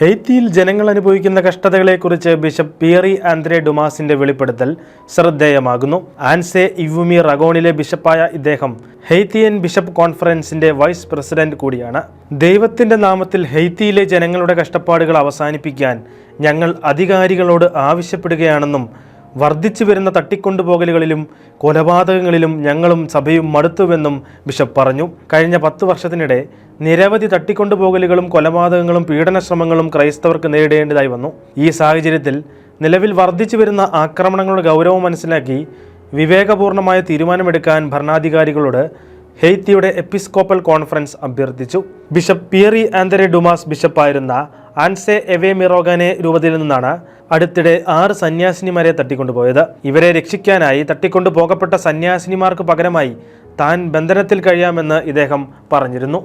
ഹെയ്ത്തിയിൽ ജനങ്ങൾ അനുഭവിക്കുന്ന കഷ്ടതകളെക്കുറിച്ച് bishop Pierre Andre ഡുമാസിന്റെ വെളിപ്പെടുത്തൽ ശ്രദ്ധേയമാകുന്നു. ആൻസെ ഇവുമി റഗോണിലെ ബിഷപ്പായ ഇദ്ദേഹം ഹെയ്ത്തിയൻ ബിഷപ്പ് കോൺഫറൻസിന്റെ വൈസ് പ്രസിഡന്റ് കൂടിയാണ്. ദൈവത്തിന്റെ നാമത്തിൽ ഹെയ്ത്തിയിലെ ജനങ്ങളുടെ കഷ്ടപ്പാടുകൾ അവസാനിപ്പിക്കാൻ ഞങ്ങൾ അധികാരികളോട് ആവശ്യപ്പെടുകയാണെന്നും വർദ്ധിച്ചു വരുന്ന തട്ടിക്കൊണ്ടുപോകലുകളിലും കൊലപാതകങ്ങളിലും ഞങ്ങളും സഭയും മടുത്തുവെന്നും ബിഷപ്പ് പറഞ്ഞു. കഴിഞ്ഞ 10 വർഷത്തിനിടെ നിരവധി തട്ടിക്കൊണ്ടുപോകലുകളും കൊലപാതകങ്ങളും പീഡനശ്രമങ്ങളും ക്രൈസ്തവർക്ക് നേരിടേണ്ടതായി വന്നു. ഈ സാഹചര്യത്തിൽ നിലവിൽ വർദ്ധിച്ചു വരുന്ന ആക്രമണങ്ങളുടെ ഗൗരവം മനസ്സിലാക്കി വിവേകപൂർണമായ തീരുമാനമെടുക്കാൻ ഭരണാധികാരികളോട് ഹെയ്ത്തിയുടെ എപ്പിസ്കോപ്പൽ കോൺഫറൻസ് അഭ്യർത്ഥിച്ചു. ബിഷപ്പ് പിയറി ആന്ദ്രേ ഡുമാസ് ബിഷപ്പായിരുന്ന ആൻസെ എവേ മിറോഗനെ രൂപതയിൽ നിന്നാണ് അടുത്തിടെ 6 സന്യാസിനിമാരെ തട്ടിക്കൊണ്ടുപോയത്. ഇവരെ രക്ഷിക്കാനായി തട്ടിക്കൊണ്ടു പോകപ്പെട്ട സന്യാസിനിമാർക്ക് പകരമായി താൻ ബന്ധനത്തിൽ കഴിയാമെന്ന് ഇദ്ദേഹം പറഞ്ഞിരുന്നു.